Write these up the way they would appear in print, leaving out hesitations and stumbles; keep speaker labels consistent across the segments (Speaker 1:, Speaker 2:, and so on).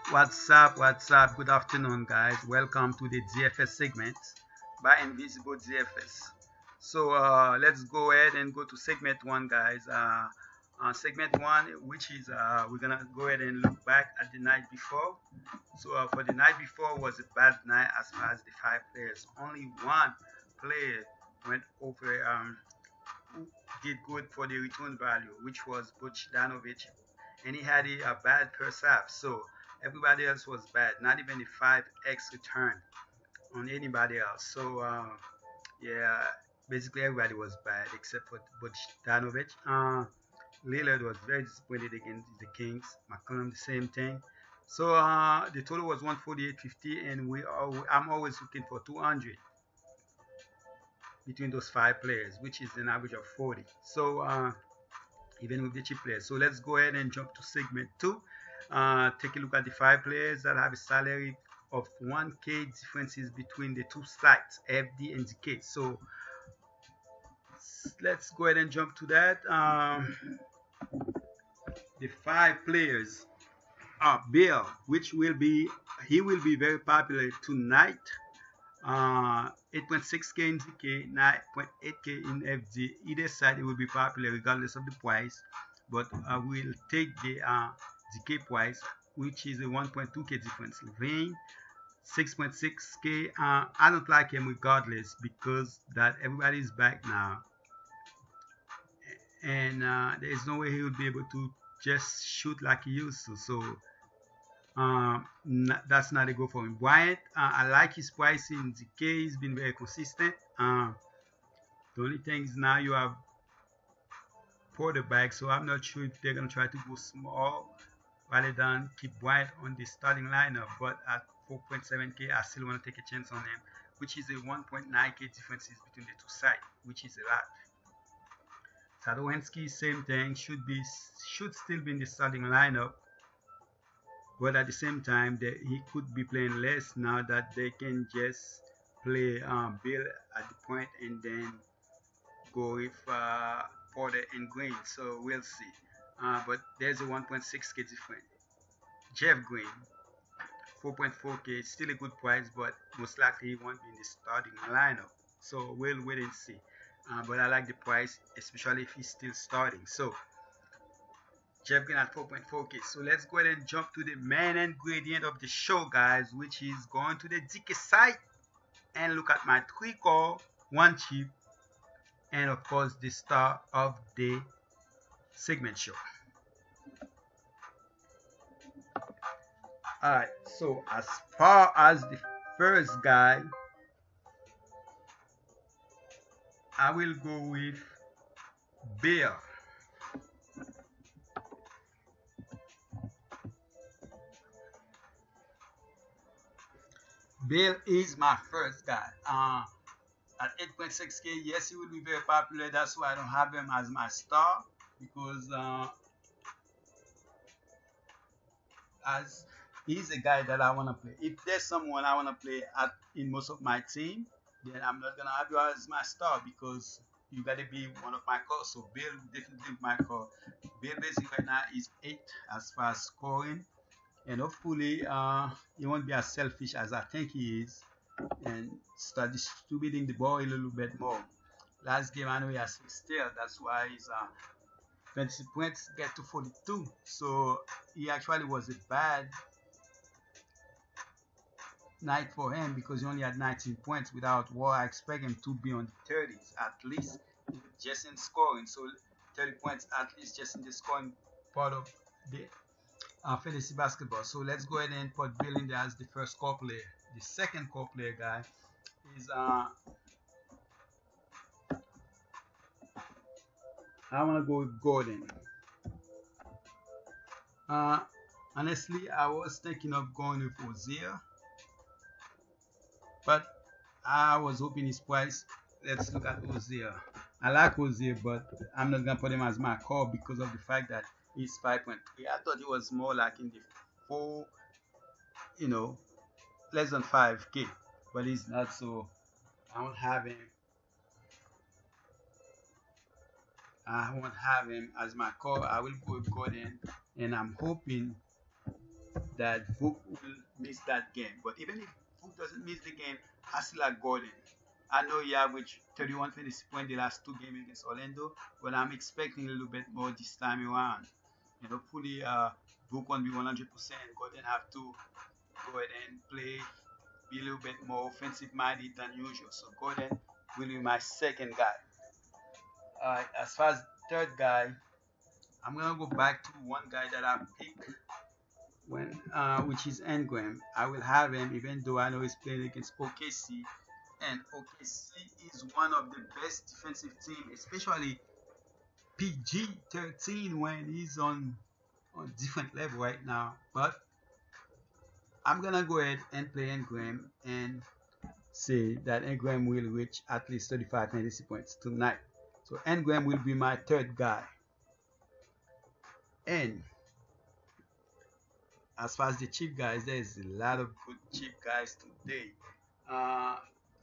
Speaker 1: What's up? Good afternoon, guys. Welcome to the GFS segment by Invisible GFS. So let's go ahead and go to segment one, guys. Segment one, which is we're gonna go ahead and look back at the night before. So for the night before was a bad night as far as the five players. Only one player went over who did good for the return value, which was Bogdanovic, and he had a bad first half. So everybody else was bad. Not even the 5x return on anybody else. So yeah, basically everybody was bad except for Bogdanovic. Lillard was very disappointed against the Kings. McCollum the same thing. So the total was 148.50, and I'm always looking for 200 between those five players, which is an average of 40. So even with the cheap players. So let's go ahead and jump to segment two. Take a look at the five players that have a salary of 1K differences between the two sites, FD and DK. So let's go ahead and jump to that. The five players are Bill, which will be he will be very popular tonight. 8.6K in DK, 9.8K in FD. Either side it will be popular regardless of the price, but I will take the DK price, which is a 1.2K difference. Levine 6.6K. I don't like him regardless because that everybody is back now, and there is no way he will be able to just shoot like he used to. So that's not a go for him. Bryant, I like his pricing. DK has been very consistent. The only thing is now you have quarterback, so I'm not sure if they're gonna try to go small rather than keep Bryant on the starting lineup. But at 4.7K, I still want to take a chance on him, which is a 1.9K differences between the two sides, which is a lot. Sadowski, same thing, should still be in the starting lineup, but at the same time he could be playing less now that they can just play Bill at the point and then go with Porter and Green. So we'll see. But there's a 1.6K difference. Jeff Green, 4.4K, still a good price, but most likely he won't be in the starting lineup. So we'll wait and see. But I like the price, especially if he's still starting. So Jeff Green at 4.4K. So let's go ahead and jump to the main ingredient of the show, guys, which is going to the DK site and look at my 3 core, 1 cheap, and of course the star of the segment show. Alright, so as far as the first guy, I will go with Bill. Bill is my first guy. At 8.6K, yes, he will be very popular. That's why I don't have him as my star because as he's a guy that I want to play. If there's someone I want to play at in most of my team, then I'm not gonna have you as my star because you gotta be one of my calls. So Bill definitely my call. Bill basically right now is 8 as far as scoring, and hopefully he won't be as selfish as I think he is, and start distributing the ball a little bit more. Last game I know he has 6 steals, that's why he's 20 points get to 42. So he actually was a bad night for him because he only had 19 points without War. I expect him to be on the 30s at least, just in scoring. So 30 points at least just in the scoring part of the fantasy basketball. So let's go ahead and put Bill in there as the first core player. The second core player guy is I want to go with Gordon. Uh, Honestly, I was thinking of going with Ozier, but I was hoping his price. Let's look at Ozier. I like Ozier, but I'm not gonna put him as my core because of the fact that he's 5.3. I thought he was more like in the four, you know, less than 5K, but he's not. So I won't have him. I won't have him as my core. I will go with Gordon, and I'm hoping that Vuk will miss that game. But even if Vuk doesn't miss the game, I still like Gordon. I know he averaged 31 fantasy points the last two games against Orlando, but I'm expecting a little bit more this time around. And hopefully, Vuk won't be 100%. Gordon have to go ahead and play, be a little bit more offensive minded than usual. So Gordon will be my second guy. As far as third guy, I'm gonna go back to one guy that I picked which is Engram. I will have him even though I know he's playing against OKC, and OKC is one of the best defensive team, especially PG-13 when he's on different level right now. But I'm gonna go ahead and play Engram and say that Engram will reach at least 35 fantasy points tonight. So Engram will be my third guy. And as far as the cheap guys, there's a lot of good cheap guys today.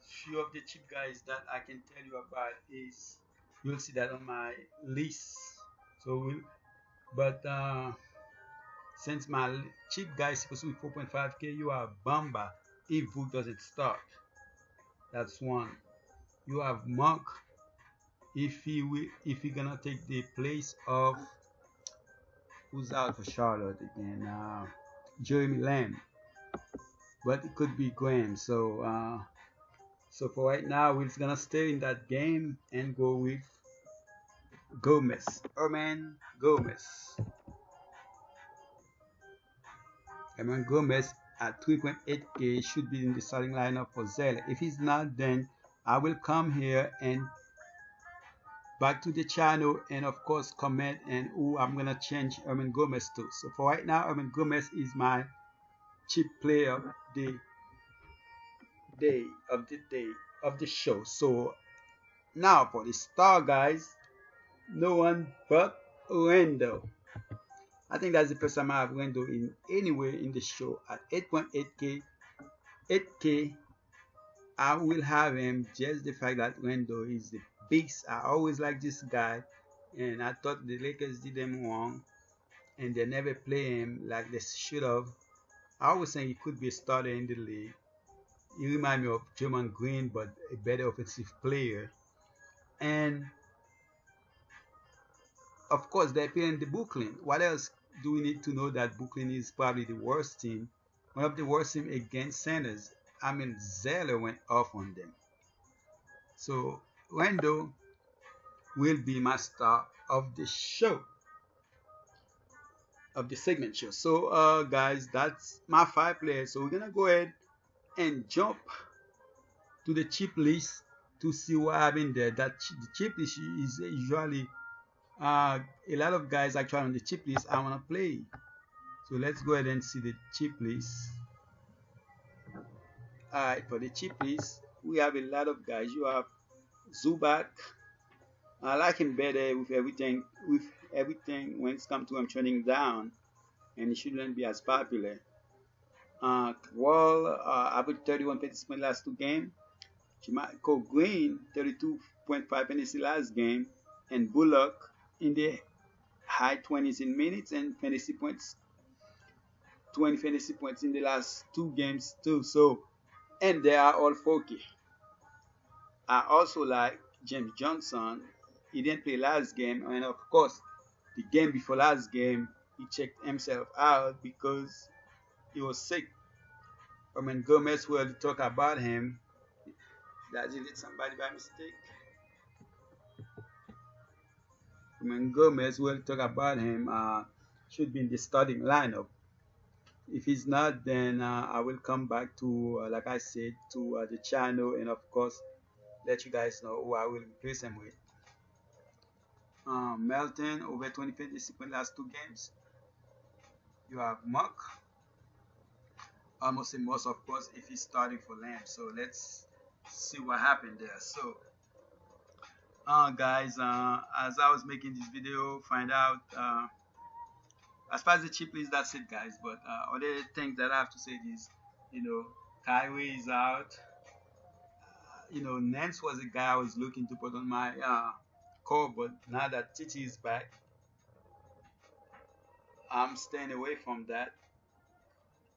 Speaker 1: Few of the cheap guys that I can tell you about is you'll see that on my list. But since my cheap guy is supposed to be 4.5k, you have Bamba if Vuk doesn't start. That's one. You have Monk if he gonna take the place of who's out for Charlotte again. Jeremy Lamb, but it could be Graham. So for right now, we're just gonna stay in that game and go with Gomez, Herman Gomez. Herman Gomez at 3.8k should be in the starting lineup for Zell. If he's not, then I will come here and back to the channel and of course comment and who I'm gonna change Herman Gomez to. So for right now, Herman Gomez is my cheap player of the day of the show. So now for the star guys, no one but Randall. I think that's the first time I have Randall in anywhere in the show at 8.8k. 8k. I will have him just the fact that Randall is the beast. I always like this guy, and I thought the Lakers did them wrong, and they never play him like they should have. I always think he could be a starter in the league. He reminds me of German Green, but a better offensive player. And of course, they're playing the Brooklyn. What else do we need to know that Brooklyn is probably the worst team, one of the worst teams against centers? I mean, Zeller went off on them. So Randall will be my star of the show, of the segment show. So guys, that's my 5 players. So we're gonna go ahead and jump to the chip list to see what happened there. The chip list is usually a lot of guys actually on the chip list I want to play. So let's go ahead and see the chip list. Alright, for the chip list, we have a lot of guys. You have Zubac. I like him better with everything when it comes to him turning down, and he shouldn't be as popular. Wall averaged 31 fantasy points last 2 games. Michael Green 32.5 fantasy last game, and Bullock in the high 20s in minutes and fantasy points, 20 fantasy points in the last 2 games too. So, and they are all 4K. I also like James Johnson. He didn't play last game, and of course, the game before last game, he checked himself out because he was sick. Herman Gomez will talk about him. That did somebody by mistake. Herman Gomez will talk about him. Should be in the starting lineup. If he's not, then I will come back to, like I said, to the channel and of course let you guys know who I will replace him with. Melton over 20 fantasy points last 2 games. You have Muck, almost a must of course if he's starting for Lamb. So let's see what happened there. So guys, as I was making this video, find out as far as the chip list, that's it guys. But other things that I have to say is, Kyrie is out. Nance was a guy I was looking to put on my core, but now that Titi is back, I'm staying away from that.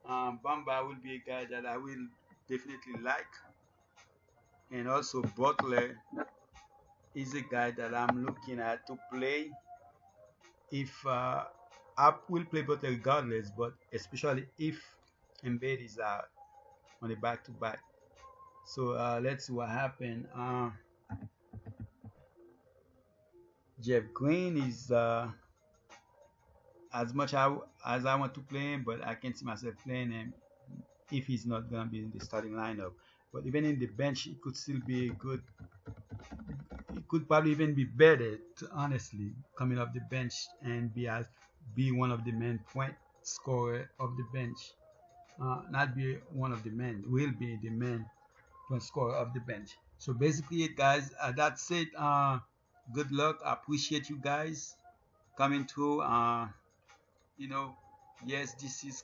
Speaker 1: Bamba will be a guy that I will definitely like, and also Butler is a guy that I'm looking at to play. If I will play Butler regardless, but especially if Embiid is out on the back-to-back. So let's see what happened. Jeff Green is as much as I want to play him, but I can't see myself playing him if he's not gonna be in the starting lineup. But even in the bench, it could still be good. It could probably even be better, honestly, coming off the bench and be one of the main point scorer of the bench. Not be one of the men, will be the main point scorer of the bench. So basically, it guys. That's it. Good luck. I appreciate you guys coming through. You know, yes, this is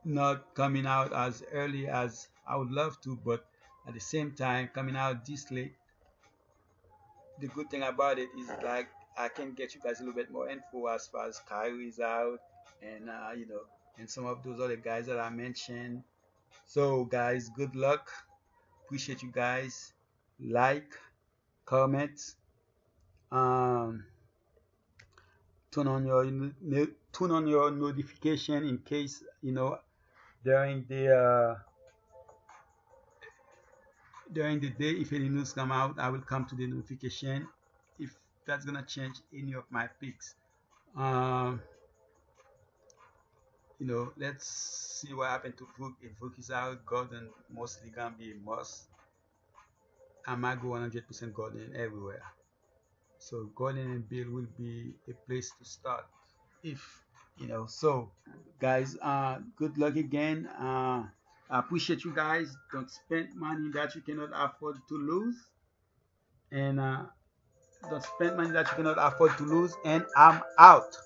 Speaker 1: not coming out as early as I would love to, but at the same time, coming out this late, the good thing about it is like I can get you guys a little bit more info as far as Kyrie's out, and and some of those other guys that I mentioned. So, guys, good luck. Appreciate you guys. Like, comment, um, turn on your notification in case during the uh, during the day if any news come out, I will come to the notification if that's gonna change any of my picks. Um, let's see what happened to Vuk. If Vuk is out, Gordon mostly gonna be a must. I might go 100% Gordon everywhere. So Gordon and Bill will be a place to start. If so guys, good luck again. I appreciate you guys. Don't spend money that you cannot afford to lose, and don't spend money that you cannot afford to lose. And I'm out.